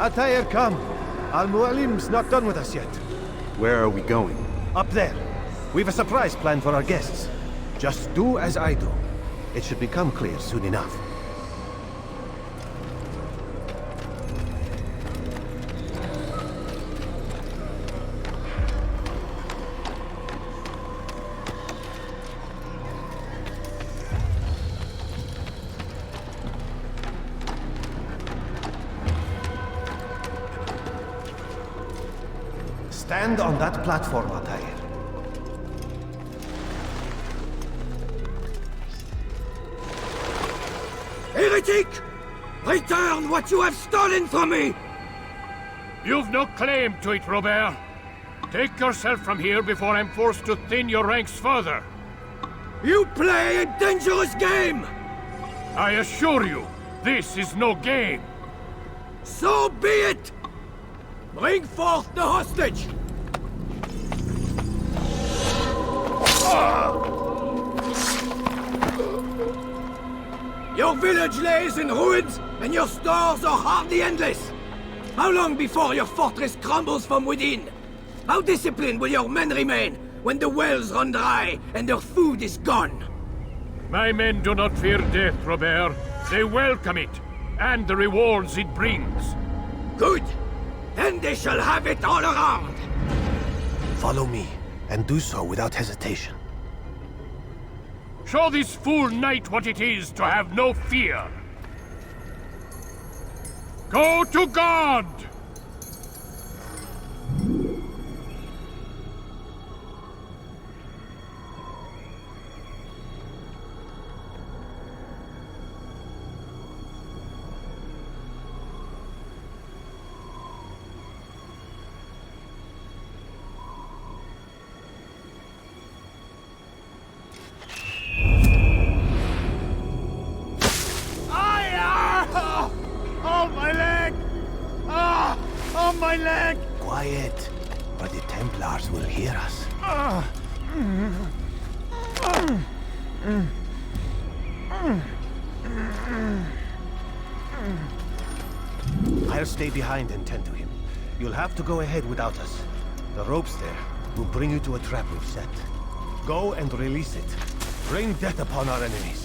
Atair, come. Al-Mualim's not done with us yet. Where are we going? Up there. We've a surprise planned for our guests. Just do as I do. It should become clear soon enough. Stand on that platform, Atair. Heretic! Return what you have stolen from me! You've no claim to it, Robert. Take yourself from here before I'm forced to thin your ranks further. You play a dangerous game! I assure you, this is no game. So be it! Bring forth the hostage! Your village lays in ruins, and your stores are hardly endless. How long before your fortress crumbles from within? How disciplined will your men remain when the wells run dry and their food is gone? My men do not fear death, Robert. They welcome it, and the rewards it brings. Good. Then they shall have it all around. Follow me, and do so without hesitation. Show this fool knight what it is to have no fear. Go to God! My leg! Quiet, or the Templars will hear us. I'll stay behind and tend to him. You'll have to go ahead without us. The ropes there will bring you to a trap we've set. Go and release it. Bring death upon our enemies.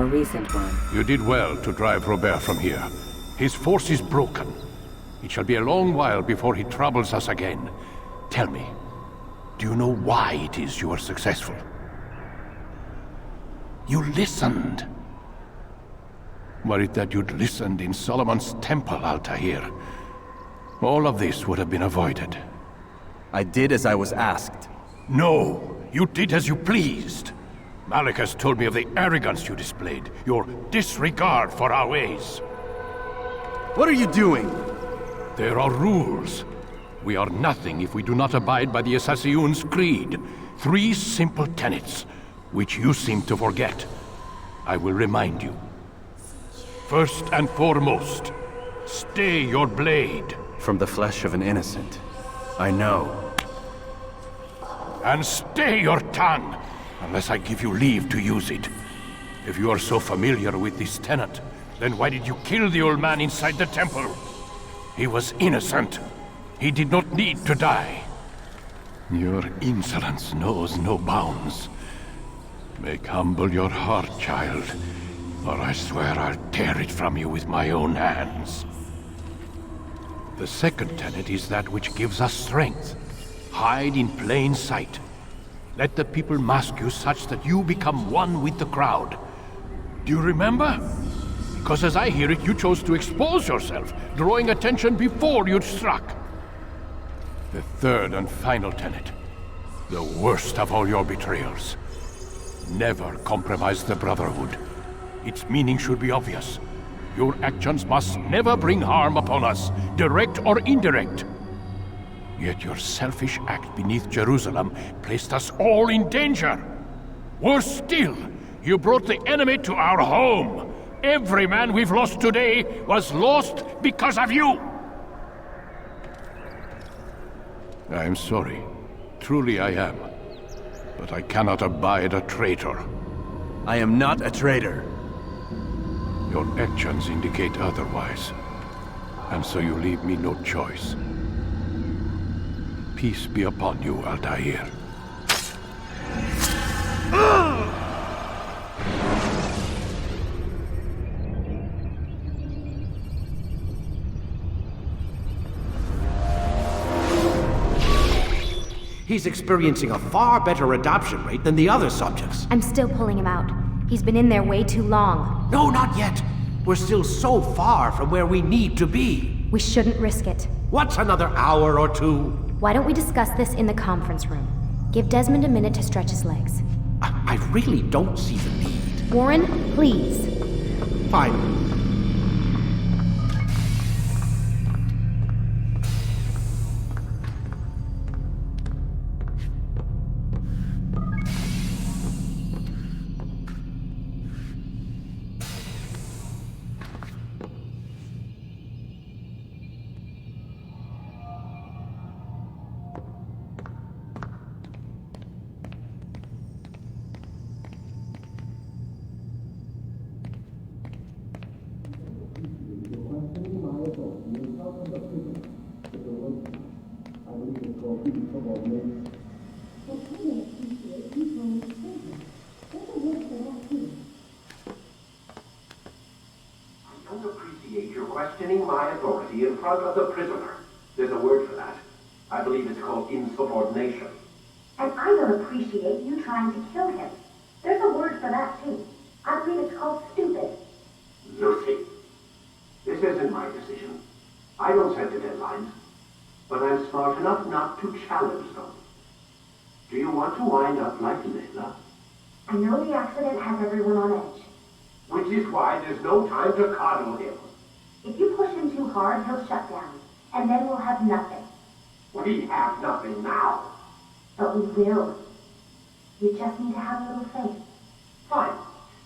more recent one. You did well to drive Robert from here. His force is broken. It shall be a long while before he troubles us again. Tell me, do you know why it is you are successful? You listened. Were it that you'd listened in Solomon's temple, Altair, all of this would have been avoided. I did as I was asked. No, you did as you pleased. Malik has told me of the arrogance you displayed, your disregard for our ways. What are you doing? There are rules. We are nothing if we do not abide by the Assassin's creed. 3 simple tenets, which you seem to forget. I will remind you. First and foremost, stay your blade. From the flesh of an innocent. I know. And stay your tongue, unless I give you leave to use it. If you are so familiar with this tenet, then why did you kill the old man inside the temple? He was innocent. He did not need to die. Your insolence knows no bounds. Make humble your heart, child, or I swear I'll tear it from you with my own hands. The second tenet is that which gives us strength. Hide in plain sight. Let the people mask you such that you become one with the crowd. Do you remember? Because as I hear it, you chose to expose yourself, drawing attention before you'd struck. The third and final tenet. The worst of all your betrayals. Never compromise the Brotherhood. Its meaning should be obvious. Your actions must never bring harm upon us, direct or indirect. Yet your selfish act beneath Jerusalem placed us all in danger. Worse still, you brought the enemy to our home. Every man we've lost today was lost because of you. I am sorry. Truly I am. But I cannot abide a traitor. I am not a traitor. Your actions indicate otherwise. And so you leave me no choice. Peace be upon you, Altair. He's experiencing a far better adoption rate than the other subjects. I'm still pulling him out. He's been in there way too long. No, not yet. We're still so far from where we need to be. We shouldn't risk it. What's another hour or two? Why don't we discuss this in the conference room? Give Desmond a minute to stretch his legs. I really don't see the need. Warren, please. Fine. Questioning my authority in front of the prisoner. There's a word for that. I believe it's called insubordination. And I don't appreciate you trying to kill him. There's a word for that, too. I believe it's called stupid. Lucy, this isn't my decision. I don't set the deadlines, but I'm smart enough not to challenge them. Do you want to wind up like Layla? I know the accident has everyone on edge. Which is why there's no time to coddle him. If you push him too hard, he'll shut down, and then we'll have nothing. We have nothing now. But we will. You just need to have a little faith. Fine,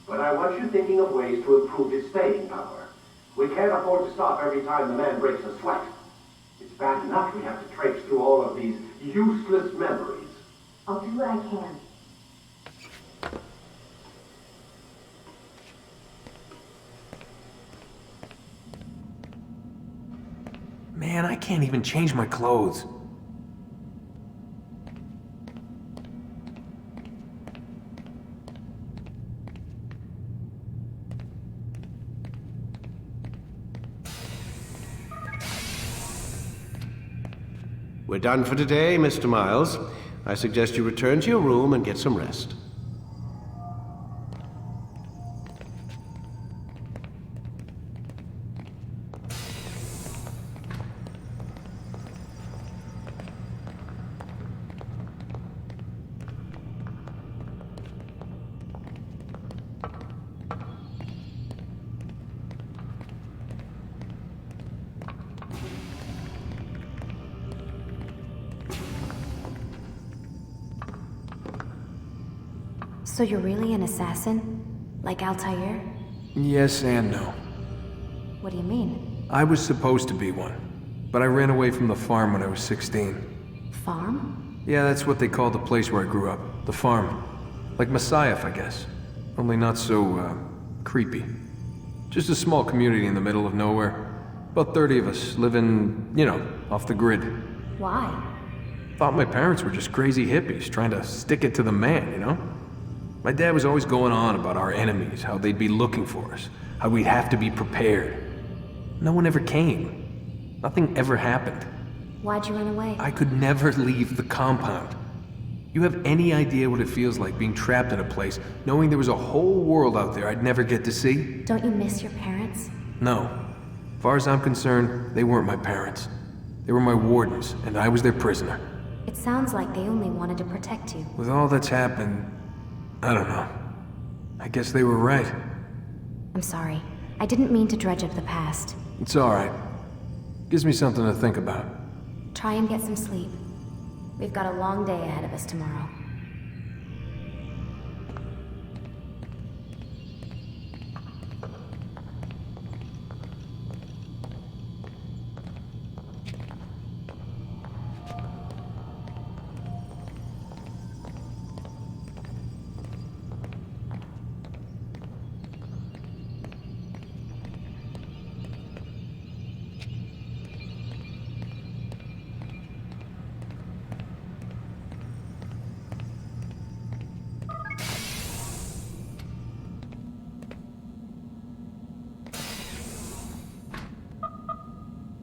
but I want you thinking of ways to improve his staying power. We can't afford to stop every time the man breaks a sweat. It's bad enough we have to traipse through all of these useless memories. I'll do what I can. Man, I can't even change my clothes. We're done for today, Mr. Miles. I suggest you return to your room and get some rest. So you're really an assassin? Like Altair? Yes and no. What do you mean? I was supposed to be one, but I ran away from the farm when I was 16. Farm? Yeah, that's what they called the place where I grew up. The farm. Like Messiah, I guess. Only not so, creepy. Just a small community in the middle of nowhere. About 30 of us, living, you know, off the grid. Why? Thought my parents were just crazy hippies, trying to stick it to the man, you know? My dad was always going on about our enemies, how they'd be looking for us, how we'd have to be prepared. No one ever came. Nothing ever happened. Why'd you run away? I could never leave the compound. You have any idea what it feels like being trapped in a place, knowing there was a whole world out there I'd never get to see? Don't you miss your parents? No. As far as I'm concerned, they weren't my parents. They were my wardens, and I was their prisoner. It sounds like they only wanted to protect you. With all that's happened, I don't know. I guess they were right. I'm sorry. I didn't mean to dredge up the past. It's alright. Gives me something to think about. Try and get some sleep. We've got a long day ahead of us tomorrow.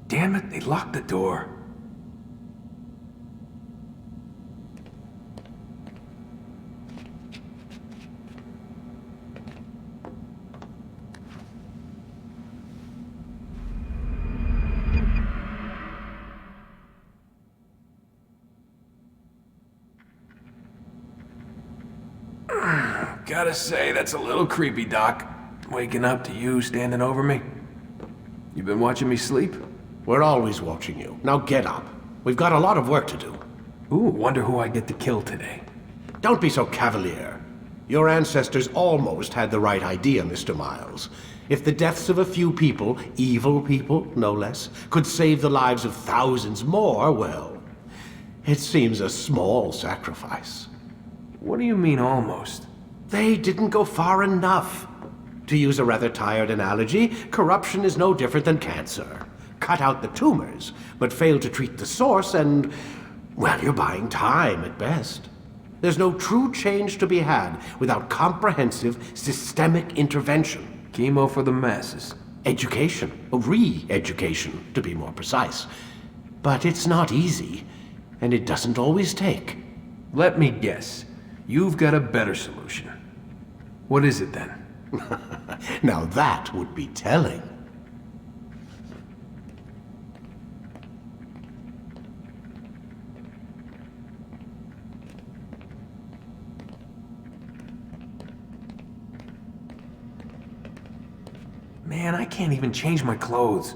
Damn it, they locked the door. Gotta say, that's a little creepy, Doc. Waking up to you standing over me. You been watching me sleep? We're always watching you. Now get up. We've got a lot of work to do. Ooh, wonder who I get to kill today. Don't be so cavalier. Your ancestors almost had the right idea, Mr. Miles. If the deaths of a few people, evil people, no less, could save the lives of thousands more, well, it seems a small sacrifice. What do you mean, almost? They didn't go far enough. To use a rather tired analogy, corruption is no different than cancer. Cut out the tumors, but fail to treat the source and, well, you're buying time at best. There's no true change to be had without comprehensive, systemic intervention. Chemo for the masses. Education, re-education, to be more precise. But it's not easy, and it doesn't always take. Let me guess. You've got a better solution. What is it then? Now that would be telling. Man, I can't even change my clothes.